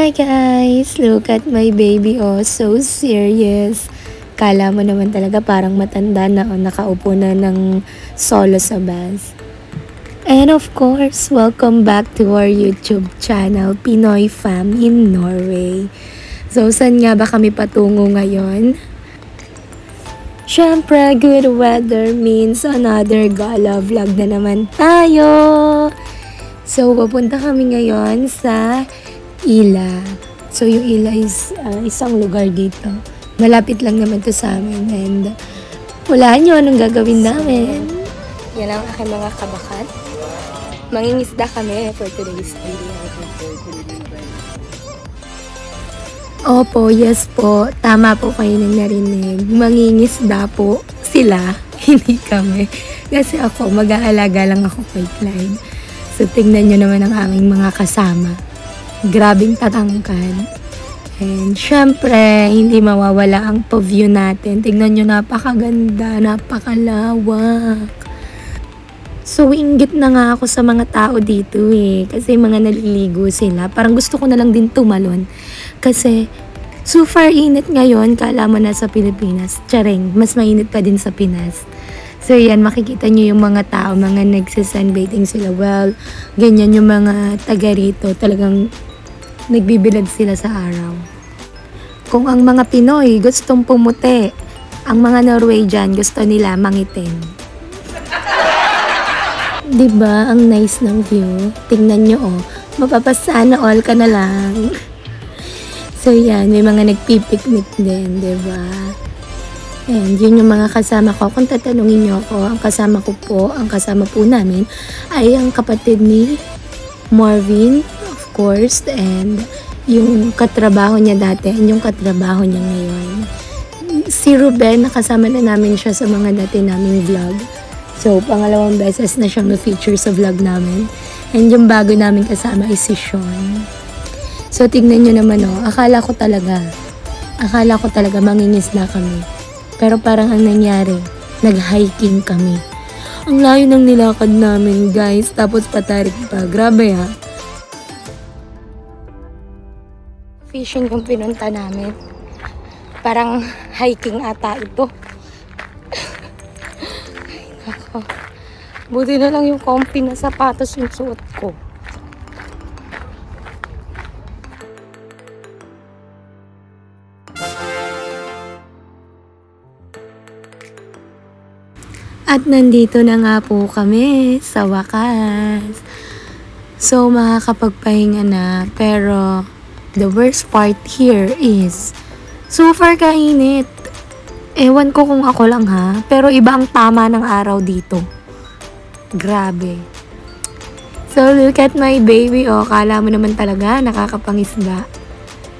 Hi guys! Look at my baby, oh, so serious. Kala mo naman talaga parang matanda na o nakaupo na ng solo sa bus. And of course, welcome back to our YouTube channel, Pinoy Fam in Norway. So, saan nga ba kami patungo ngayon? Syempre, good weather means another gala vlog na naman tayo. So, papunta kami ngayon sa Ila. So, yung Ila is isang lugar dito. Malapit lang naman to sa amin. And, walaan nyo anong gagawin namin. Yan ang aking mga kabakat. Mangingisda kami for today's video. Opo, yes po. Tama po kayo nang narinig. Mangingisda po sila, hindi kami. Kasi ako, mag-aalaga lang ako kay Clyde. So, tingnan nyo naman ang aming mga kasama. Grabing tatangkad. And, syempre, hindi mawawala ang view natin. Tingnan nyo, napakaganda, napakalawak. So, inggit na nga ako sa mga tao dito eh. Kasi mga naliligo sila. Parang gusto ko na lang din tumalon. Kasi, super init ngayon. Kala mo na sa Pilipinas. Tsaring, mas mainit pa din sa Pinas. So, yan, makikita nyo yung mga tao, mga nagsisunbathing sila. Well, ganyan yung mga taga rito. Talagang nagbibilad sila sa araw. Kung ang mga Pinoy gustong pumuti, ang mga Norwegian gusto nila mangitim. Diba? Ang nice ng view. Tingnan nyo, oh. Mapapasana all ka na lang. So, yan. May mga nagpipiknik din, diba? And yun yung mga kasama ko. Kung tatanungin nyo ako, ang kasama po namin ay ang kapatid ni Marvin, of course, and yung katrabaho niya dati and yung katrabaho niya ngayon. Si Ruben, nakasama na namin siya sa mga dati naming vlog. So, pangalawang beses na siyang na-feature sa vlog namin. And yung bago namin kasama ay si Sean. So, tignan nyo naman, oh. Akala ko talaga mangingisda kami. Pero parang ang nangyari, nag-hiking kami. Ang layo ng nilakad namin, guys. Tapos patarik pa. Grabe, ha? Fishing yung pinunta namin. Parang hiking ata ito. Ay, nako. Buti na lang yung comfy na sapatos yung suot ko. At nandito na nga po kami sa wakas. So, makakapagpahinga na. Pero, the worst part here is, super kainit. Ewan ko kung ako lang ha. Pero iba ang tama ng araw dito. Grabe. So, look at my baby. O, kala mo naman talaga nakakapangisda.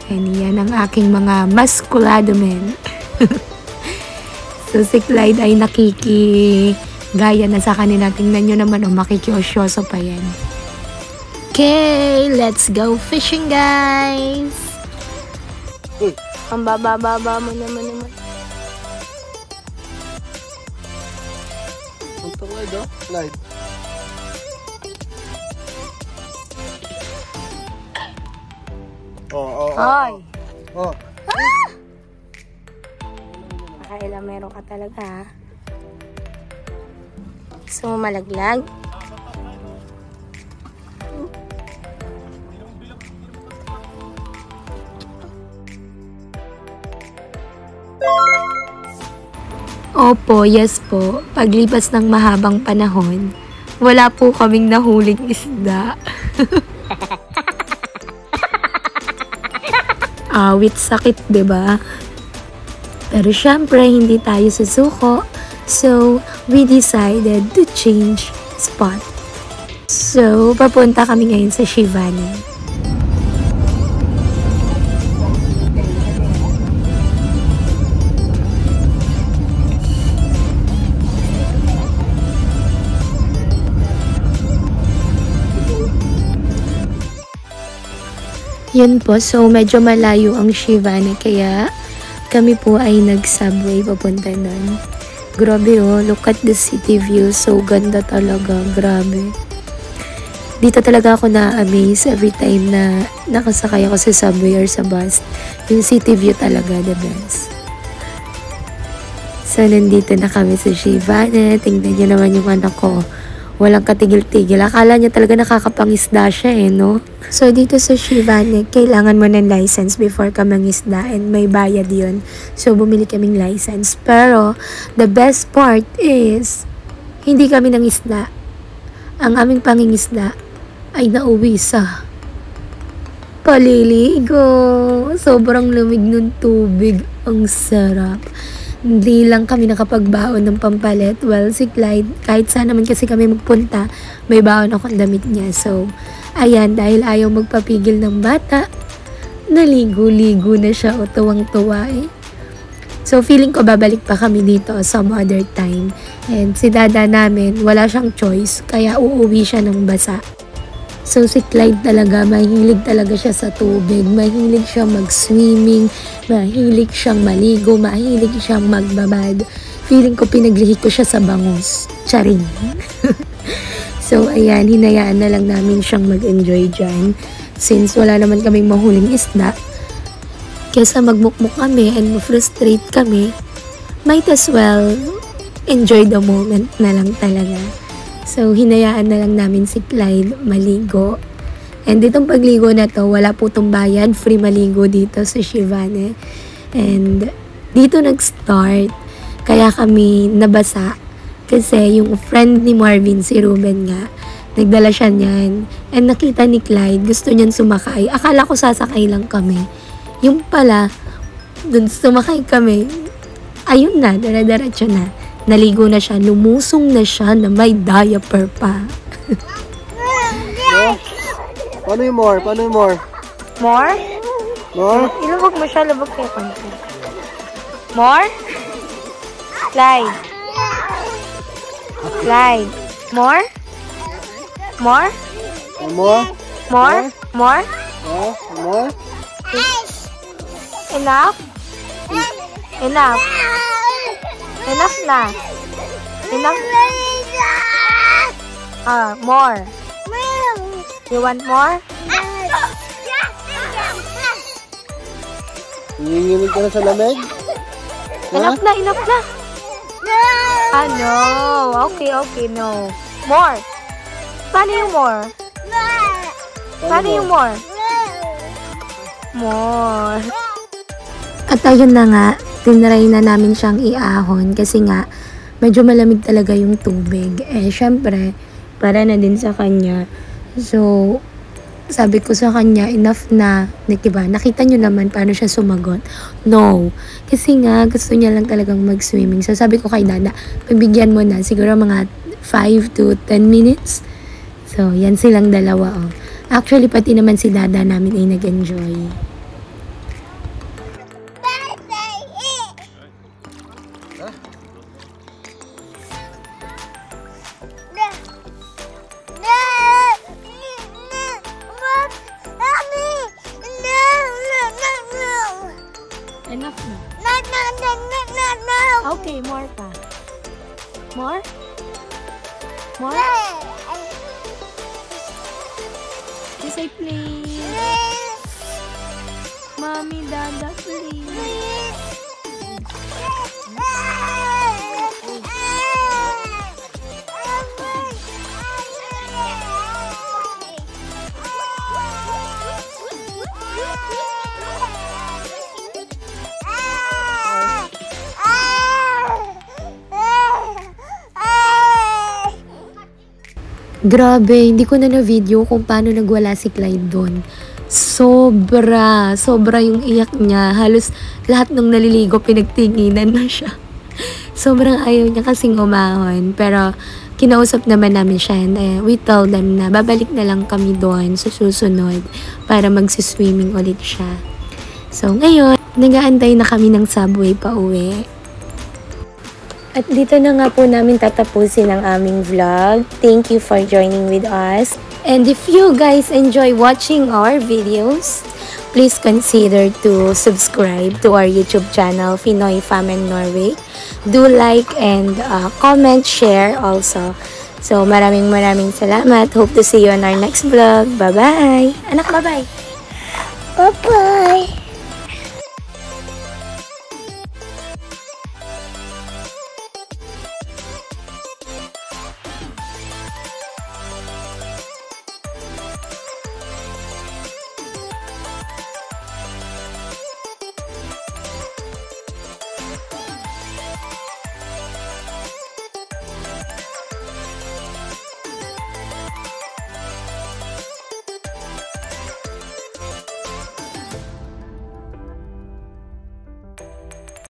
And yan ang aking mga maskulado men. So, si Clyde ay nakikigaya na sa kanila. Tingnan nyo naman, makikiosyoso pa yan. Okay, let's go fishing, guys! Ang baba-baba mo naman. Punta Clyde, oh. Clyde. Ay! Oh. Kailan meron ka talaga, ha? Gusto mo malaglag? Opo, yes po. Paglipas ng mahabang panahon, wala po kaming nahuling isda. Awit sakit, diba? Pero syempre, hindi tayo susuko. So, we decided to change spot. So, papunta kami ngayon sa Shivani. Yun po, so medyo malayo ang Shivani, kaya kami po ay nag-subway papunta nun. Grabe, oh, look at the city view. So ganda talaga, grabe. Dito talaga ako na-amaze every time na nakasakay ako sa subway or sa bus. Yung city view talaga, the best. So, nandito na kami sa Shivane. Tingnan niyo naman yung anak ko. Walang katigil-tigil. Akala niya talaga nakakapangisda siya no? So, dito sa Shivane, kailangan mo ng license before ka mangisda and may bayad yun. So, bumili kaming license. Pero, the best part is, hindi kami nangisda. Ang aming pangingisda ay nauwi sa paliligo. Sobrang lamig ng tubig. Ang sarap. Hindi lang kami nakapagbaon ng pampalit. Well, si Clyde, kahit saan naman kasi kami magpunta, may baon ako ang damit niya. So, ayan, dahil ayaw magpapigil ng bata, naligo-ligo na siya o tuwang-tuwa So, feeling ko babalik pa kami dito some other time. And si dada namin, wala siyang choice, kaya uuwi siya ng basa. So, si Clyde talaga, mahilig talaga siya sa tubig. Mahilig siyang mag-swimming, mahilig siyang maligo, mahilig siyang magbabad. Feeling ko pinaglihi ko siya sa bangus. Charing. So, ayan, hinayaan na lang namin siyang mag-enjoy dyan. Since wala naman kaming mahuling isda, kesa magmukmuk kami and frustrate kami, might as well enjoy the moment na lang talaga. So, hinayaan na lang namin si Clyde maligo. And ditong pagligo na to, wala po itong bayad. Free maligo dito sa Shivane. And dito nag-start. Kaya kami nabasa. Kasi yung friend ni Marvin, si Ruben nga, nagdala siya niyan. And nakita ni Clyde, gusto niyan sumakay. Akala ko sasakay lang kami. Yung pala, dun sumakay kami. Ayun na, dara-daratso na. Naligo na siya, lumusong na siya na may diaper pa. No? Paano yung more? Paano yung more? More? More? Ilubog mo siya, lubog kayo konti. More? Clyde. Clyde. More? More? More? More? More? More? Enough? Enough? Enough na. Enough? More. You want more? Nanginginig ka na sa lamig? Enough na, enough na. No. Okay, no. More. Paano yung more? Paano yung more? More. At ayun na nga, tinry na namin siyang iahon kasi nga, medyo malamig talaga yung tubig. Syempre, para na din sa kanya. So, sabi ko sa kanya, enough na. Diba? Nakita nyo naman paano siya sumagot. No. Kasi nga, gusto niya lang talagang mag-swimming. So, sabi ko kay Dada, pabigyan mo na. Siguro mga 5 to 10 minutes. So, yan silang dalawa. Actually, pati naman si Dada namin ay nag-enjoy. Enough na. Okay, more pa. More? More? Yes, I please. Mommy, Dada, please. Grabe, hindi ko na na-video kung paano nagwala si Clyde doon. Sobra yung iyak niya. Halos lahat ng naliligo pinagtinginan na siya. Sobrang ayaw niya kasing umahon. Pero kinausap naman namin siya and we told them na babalik na lang kami doon sa susunod para magsiswimming ulit siya. So ngayon, nag-aantay na kami ng subway pa uwi. At dito na nga po namin tatapusin ang aming vlog. Thank you for joining with us. And if you guys enjoy watching our videos, please consider to subscribe to our YouTube channel, Pinoy Fam and Norway. Do like and comment, share also. So, maraming salamat. Hope to see you on our next vlog. Bye-bye! Anak, bye-bye! Bye-bye.